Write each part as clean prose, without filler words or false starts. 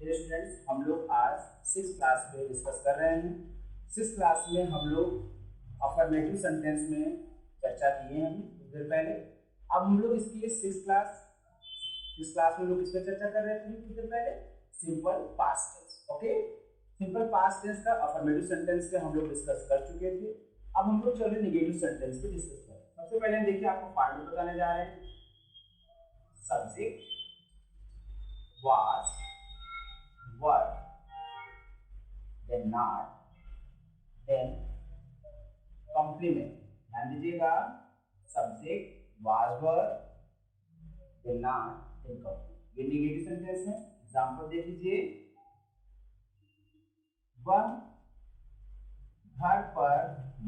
मेरे स्टूडेंट्स, हम लोग आज 6th क्लास में डिस्कस कर रहे हैं। 6th क्लास में हम लोग अफर्मेटिव सेंटेंस में चर्चा किए हैं कुछ देर पहले। अब हम लोग इसकी 6th क्लास में लोग किस पर चर्चा कर रहे थे कुछ देर पहले? Simple past tense. Okay, simple past tense का अफर्मेटिव सेंटेंस पे हम लोग डिस्कस कर चुके थे। अब हम लोग चलिए नेगेटिव सेंटेंस पे डिस्कस करें। सबसे पहले हम देखिए आपको फॉर्मेट बताने जा रहे हैं। Subject was, were, then not, then complement। ध्यान दीजिएगा, subject was, were, then not, then complement। ये नेगेटिव सेंटेंस है। एग्जांपल देख लीजिए। वह घर पर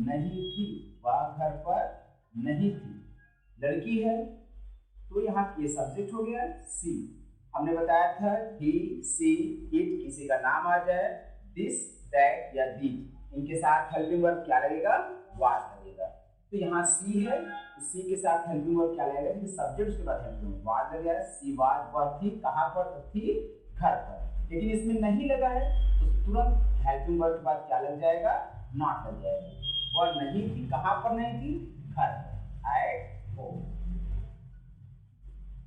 नहीं थी, वह घर पर नहीं थी। लड़की है तो यहाँ ये सब्जेक्ट हो गया सी। हमने बताया था ही, सी, इट, किसी का नाम आ जाए, दिस, दैट या दी, इनके साथ हेल्पिंग वर्ब क्या लगेगा? वाज लगेगा। तो यहाँ सी है तो सी के साथ हेल्पिंग वर्ब क्या लगेगा? सब्जेक्ट उसके बाद हेल्पिंग वर्ब वाज लगेगा। सी वाज, वह थी, कहाँ पर थी? घर पर। लेकिन इसमें नहीं लगा है तो तुरंत हेल्पिंग वर्ब के बाद क्या लग जाएगा? नॉट लग जाएगा। वह नहीं थी, कहाँ पर नहीं थी? घर पर, एट होम।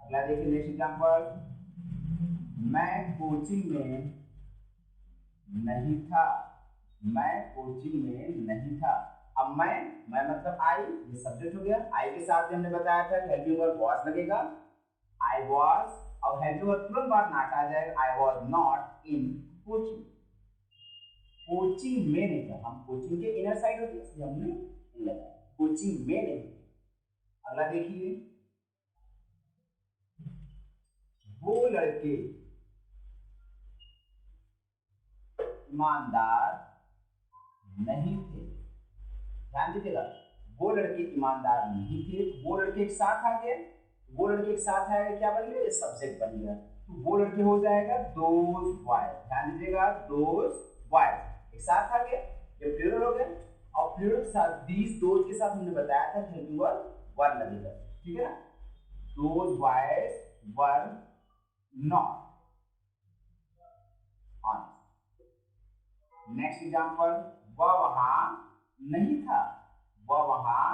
अगला देखिए, नेक्स्ट एग्जांपल। मैं कोचिंग में नहीं था, मैं कोचिंग में नहीं था। अब मैं मतलब आई, ये सब्जेक्ट हो गया। आई के साथ हमने बताया था हेल्पिंग वर्ब वाज लगेगा। आई वाज, और हेल्पिंग वर्ब तुरंत बाद नॉट आ जाएगा। I was not in coaching. Coaching में नहीं था, हम कोचिंग के इनर साइड होती है इसलिए हमने इन लगाया, कोचिंग में नहीं। अगला देखिए, वो लड़के ईमानदार नहीं थे। ध्यान दीजिएगा, वो लड़के ईमानदार नहीं थे। वो लड़के एक साथ आ गए, वो लड़के एक साथ आएगा, क्या बन गया? सब्जेक्ट बन गया। तो वो लड़के हो जाएगा दोज बॉयज। ध्यान दीजिएगा, दोज बॉयज एक साथ आ गए, ये प्लूरल हो गए। और प्लूरल के साथ दीज, दोज के साथ हमने बताया था हेल्पिंग वर्ब वर लगेगा। ठीक है ना? Those boys were not on. Next example, वह वहां नहीं था, वह वहां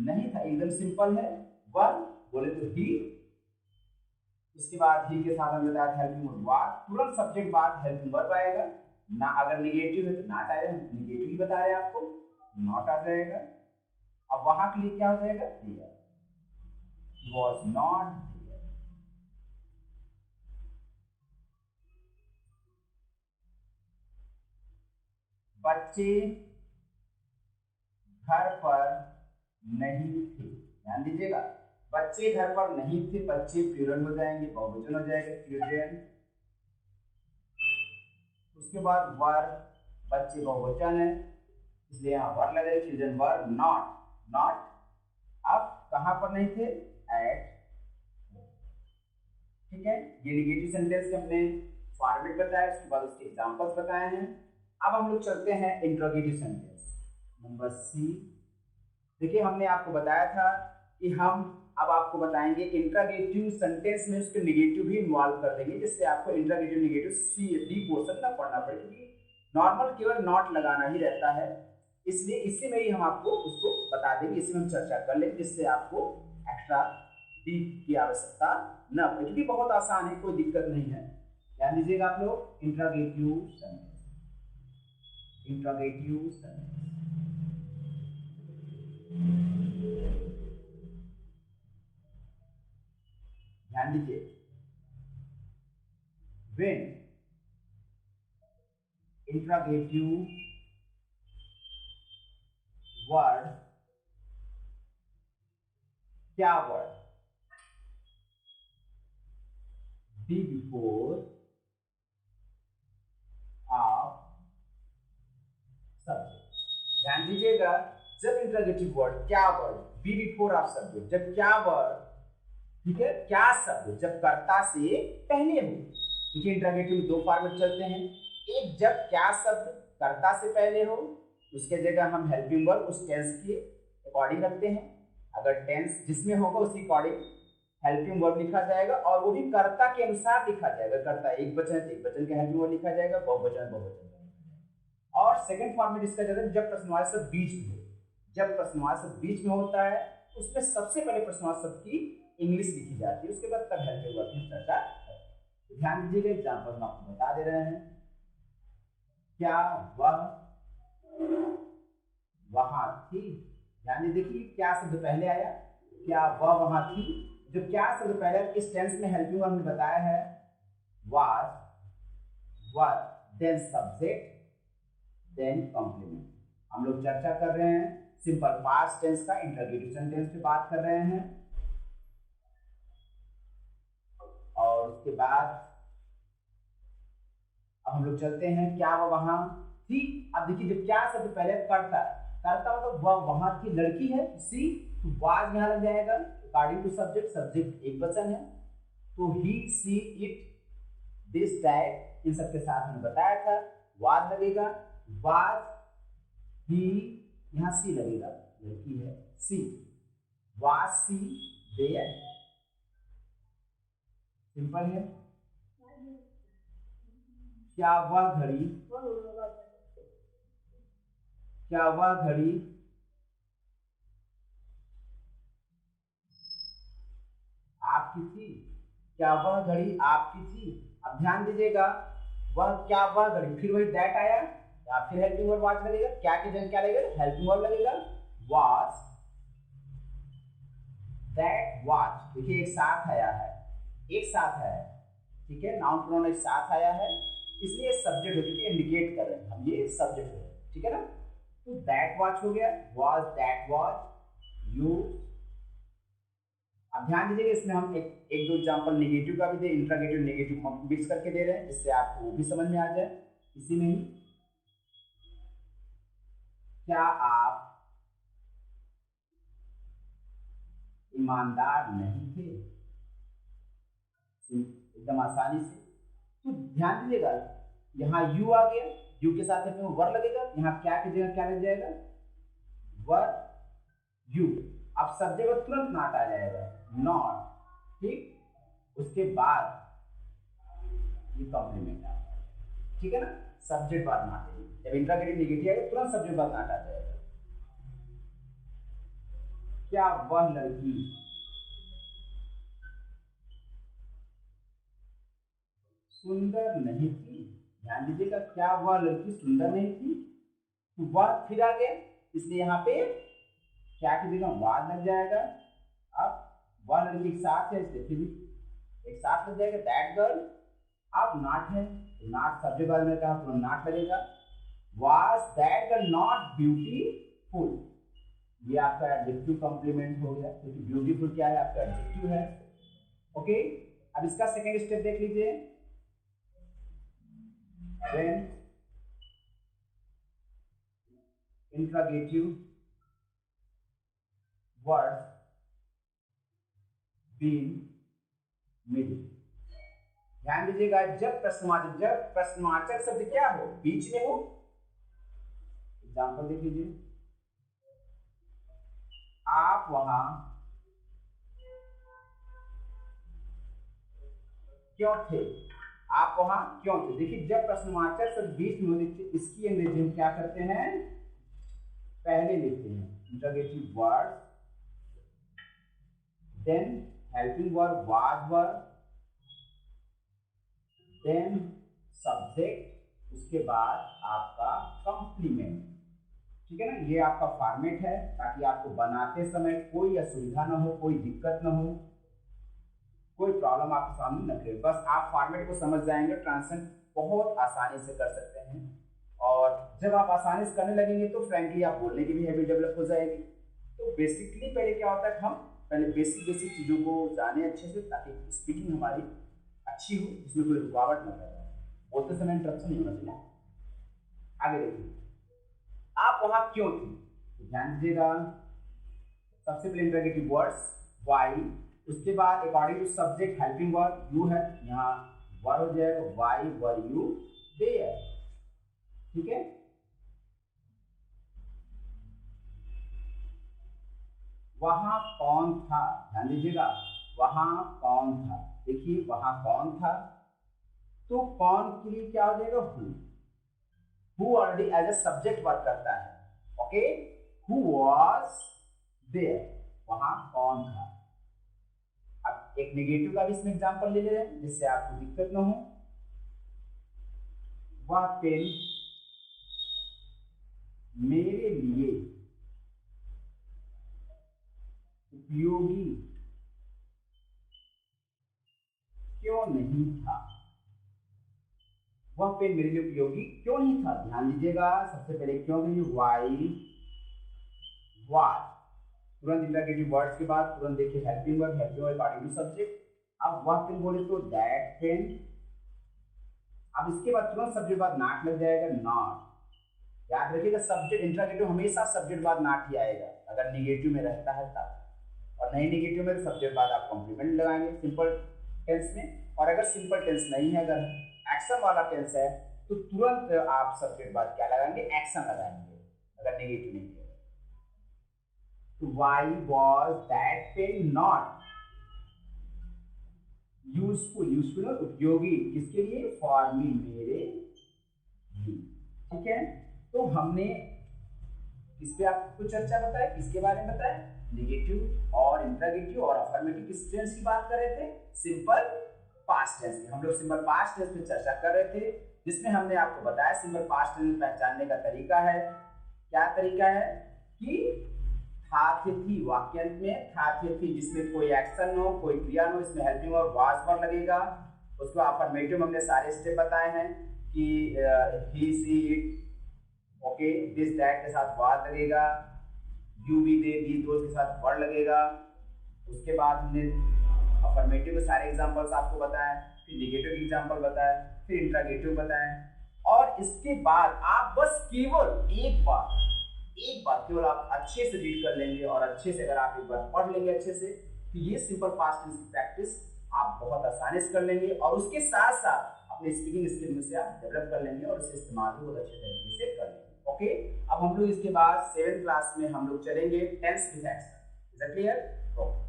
नहीं था। एकदम सिंपल है। वह बोले तो ही, इसके बाद ही के साथ हमने बताया हेल्पिंग वर्ब वाज, तुरंत सब्जेक्ट बाद हेल्पिंग वर्ब आएगा ना। अगर नेगेटिव है तो नॉट आएगा, हम नेगेटिव ही बता रहे हैं आपको, नॉट आ जाएगा। अब वहां के लिए क्या हो जाएगा? There, was not there. बच्चे घर पर नहीं थे। ध्यान दीजिएगा, बच्चे घर पर नहीं थे, बच्चे प्लूरल हो जाएंगे, बहुवचन हो जाएगा चिल्ड्रन। उसके बाद वर, बच्चे बहुवचन है इसलिए यहाँ वर लगेगा, चिल्ड्रन वर नॉट। अब कहां पर नहीं थे? एट। ठीक है, ये नेगेटिव सेंटेंस के हमने फॉर्मेट बताया, उसके बाद उसके एग्जांपल्स बताए हैं। अब हम लोग चलते हैं इंट्रोगेटिव सेंटेंस नंबर सी। देखिए, हमने आपको बताया था कि हम अब आपको बताएंगे इंट्रोगेटिव सेंटेंस में उसके नेगेटिव भी इन्वॉल्व कर देंगे, जिससे आपको interrogative negative C D portion ना पढ़ना पड़ेगा। नॉर्मल केवल नॉट लगाना ही रहता है, इसलिए इसी में ही हम आपको उसको बता देंगे, इसी में हम चर्चा कर लेंगे, जिससे आपको एक्स्ट्रा डी की आवश्यकता न पड़े, क्योंकि बहुत आसान है, कोई दिक्कत नहीं है। ध्यान दीजिएगा आप लोग, इंट्रोगेटिव सेंटेंस, इंट्रोगेटिव सेंटेंस। ध्यान दीजिए, when interrogative word, क्या word? be before of subject। ध्यान दीजिएगा, जब इंट्रोगेटिव वर्ड क्या word be before of subject, जब क्या वर्ड, ठीक है, क्या शब्द जब कर्ता से पहले हो। देखिए, इंट्रोगेटिव में दो फॉर्मेट चलते हैं। एक, जब क्या शब्द कर्ता से पहले हो, उसके जगह हम हेल्पिंग वर्ब उस टेंस के अकॉर्डिंग रखते हैं। अगर टेंस जिसमें होगा उसी अकॉर्डिंग हेल्पिंग वर्ब लिखा जाएगा और वो भी कर्ता के अनुसार लिखा जाएगा। कर्ता एक वचन है तो एक वचन का हेल्पिंग वर्ब लिखा जाएगा, बहुवचन बहुवचन का। और सेकंड फॉर्मेट इसका जाता है जब प्रश्नवाची शब्द बीच में हो। जब प्रश्नवाची शब्द बीच में होता है उसमें सबसे पहले प्रश्नवाची शब्द की इंग्लिश लिखी जाती है, उसके बाद तब हेल्पिंग वर्ब की चर्चा है। तो ध्यान दीजिएगा, एग्जाम्पल हम आपको बता दे रहे हैं। क्या वह वहां थी? ध्यान दीजिए कि क्या शब्द पहले आया, क्या वह वहां थी। जो क्या शब्द पहले इस टेंस में हेल्पिंग वर्ब ने बताया है was, was, then subject, then complement। हम लोग चर्चा कर रहे हैं सिंपल पास्ट टेंस का, इंटरोगेटिव सेंटेंस पे बात कर रहे हैं। और उसके बाद अब हम लोग चलते हैं क्या वह वहां थी। अब देखिए जब क्या शब्द पहले करता मतलब वह वहां थी लड़की है, सी, तो वाज यहां लग जाएगा अकॉर्डिंग टू सब्जेक्ट। सब्जेक्ट एक वचन है तो ही, सी, इट, दिस, दैट, इन सबके साथ हमने बताया था वाज लगेगा। वाज, ही, यहां सी लगेगा, लड़की है सी। वाज सी देयर, सिंपल है। क्या वह घड़ी, क्या वह घड़ी आपकी थी? क्या वह घड़ी आपकी थी? अब ध्यान दीजिएगा, वह क्या वह घड़ी, फिर वही दैट आया या फिर हेल्पिंग वर्ब वाज लगेगा। क्या की जगह क्या लगेगा, हेल्पिंग वर्ब लगेगा वाज, दैट वाज। देखिए एक साथ आया है, एक साथ आया है, ठीक है, नाउन प्रोनाउन एक साथ आया है, इसलिए सब्जेक्ट हो गया, इंडिकेट कर रहे हैं हम, ये सब्जेक्ट है, ठीक है ना। तो दैट वाच हो गया, वाज दैट वाच यू। अब ध्यान दीजिएगा इसमें हम एक दो एग्जांपल नेगेटिव का भी दे, इंट्रागेटिव नेगेटिव मिक्स करके दे रहे हैं जिससे आपको वो भी समझ में आ जाए। इसी में ही क्या आप ईमानदार नहीं थे? एकदम आसानी से। तो ध्यान दीजिएगा यहाँ यू आ गया, यू के साथ में वर लगेगा, यहाँ क्या की जगह क्या लग जाएगा, वर यू। अब सब्जेक्ट में तुरंत नॉट आ जाएगा, नॉट, ठीक। उसके बाद ये कॉम्प्लीमेंट आ, ठीक है ना, सब्जेक्ट बाद नॉट है। जब इंट्रागेटिव नेगेटिव आएगा तुरंत सब्जेक्ट बाद नॉट आ जाएगा। क्या वह लड़की सुंदर नहीं थी? ध्यान दीजिएगा, क्या वह लड़की सुंदर नहीं थी? तो वह फिर आ गया, इसलिए यहाँ पे क्या की जगह वाज लग जाएगा। अब वह लड़की एक साथ है, इसलिए फिर एक साथ लग जाएगा दैट गर्ल। अब नॉट है, नॉट सब्जेक्ट बाद में कहा तो नॉट लगेगा। Was that girl not beautiful, ये आपका एडजेक्टिव कॉम्प्लीमेंट हो गया, क्योंकि ब्यूटीफुल क्या है, आपका एडजेक्टिव है। ओके, अब इसका सेकेंड स्टेप देख लीजिए। When interrogative words being middle, ध्यान दीजिएगा जब प्रश्नवाचक शब्द क्या हो, बीच में हो। एग्जाम्पल देख लीजिए, आप वहां क्यों थे? आप वहां क्यों थे? देखिए जब प्रश्नवाचक शब्द बीच में हो, इसकी अंग्रेजी हम क्या करते हैं, पहले लिखते हैं interrogative word, then helping verb was were, then subject, उसके बाद आपका कॉम्प्लीमेंट, ठीक है ना। ये आपका फॉर्मेट है ताकि आपको बनाते समय कोई असुविधा ना हो, कोई दिक्कत ना हो, कोई प्रॉब्लम आपके सामने न करे। बस आप फॉर्मेट को समझ जाएंगे, ट्रांसलेशन बहुत आसानी से कर सकते हैं। और जब आप आसानी से करने लगेंगे तो फ्रेंकली आप बोलने की भी हैबिट डेवलप हो जाएगी। तो बेसिकली पहले क्या होता है, हम पहले बेसिक चीज़ों को जाने अच्छे से, ताकि स्पीकिंग हमारी अच्छी हो, जिसमें कोई रुकावट न पैदा हो, बोलते समय इंटरप्शन नहीं होना चाहिए। आगे देखिए, आप वहां क्यों थे? ध्यान दीजिएगा, सबसे पहले इंटरोगेटिव वर्ड्स व्हाई, उसके बाद according to subject helping verb you है, यहाँ वर हो जाएगा व्हाई वर यू देयर, ठीक है। वहां कौन था? ध्यान दीजिएगा, वहां कौन था। देखिए वहां कौन था, तो कौन के लिए क्या हो जाएगा, who already as a subject work करता है। ओके, हु वॉज देयर, वहां कौन था। अब एक नेगेटिव का भी इसमें एग्जांपल ले ले रहे हैं जिससे आपको दिक्कत न हो। वह पेन मेरे लिए उपयोगी क्यों नहीं था। वह पेन मेरे लिए उपयोगी क्यों नहीं था, ध्यान दीजिएगा सबसे पहले क्यों के लिए वाई वाज, तुरंत इंटरगेटिव वर्ड्स के बाद तुरंत देखिए helping verb according to subject. अब वह पेन बोले तो दैट पेन, अब इसके बाद तुरंत सब्जेक्ट बाद नॉट लग जाएगा, नॉट। याद रखिएगा सब्जेक्ट इंटरगेटिव हमेशा सब्जेक्ट बाद नॉट ही आएगा अगर नेगेटिव में रहता है तब, और नहीं नेगेटिव में तो सब्जेक्ट बाद आप कॉम्प्लीमेंट लगाएंगे सिंपल टेंस में। और अगर सिंपल टेंस नहीं है, अगर एक्शन वाला टेंस है तो तुरंत आप सब्जेक्ट बाद क्या लगाएंगे, एक्शन लगाएंगे अगर नेगेटिव नहीं है। तो why was that pain not useful, useful और उपयोगी किसके लिए, फॉर मी, मेरे लिए। ठीक है, तो हमने इस पे आपको चर्चा बताया, किसके बारे में बताया, नेगेटिव और इंटरगेटिव और अफर्मेटिव किस टेंस की बात कर रहे थे, सिंपल पास्ट टेंस की। हम लोग सिंपल पास्ट टेंस पे चर्चा कर रहे थे जिसमें हमने आपको बताया सिंपल पास्ट टेंस पहचानने का तरीका है। क्या तरीका है कि था थे थी, वाक्यांत में था थे थी जिसमें कोई एक्शन हो कोई क्रिया हो, इसमें हेल्पिंग और वाज पर लगेगा। उसको अफर्मेटिव हमने सारे स्टेप बताए हैं कि he see it, okay, this that के साथ वाज लगेगा, यू वी दे दी दोस्त के साथ वर्ड लगेगा। उसके बाद हमने अफर्मेटिव के सारे एग्जांपल्स आपको बताए, फिर नेगेटिव एग्जांपल बताए, फिर इंटरगेटिव बताए। और इसके बाद आप बस केवल एक बार केवल आप अच्छे से रीड कर लेंगे और अच्छे से अगर आप एक बार पढ़ लेंगे अच्छे से, तो ये सिंपल पास्ट टेंस की प्रैक्टिस आप बहुत आसानी से कर लेंगे और उसके साथ साथ अपने स्पीकिंग स्किल में से आप डेवलप कर लेंगे और इसे इस्तेमाल भी बहुत अच्छे तरीके से कर लेंगे। ओके, अब हम लोग इसके बाद 7th क्लास में हम लोग चलेंगे tense with action. Is that clear? Okay.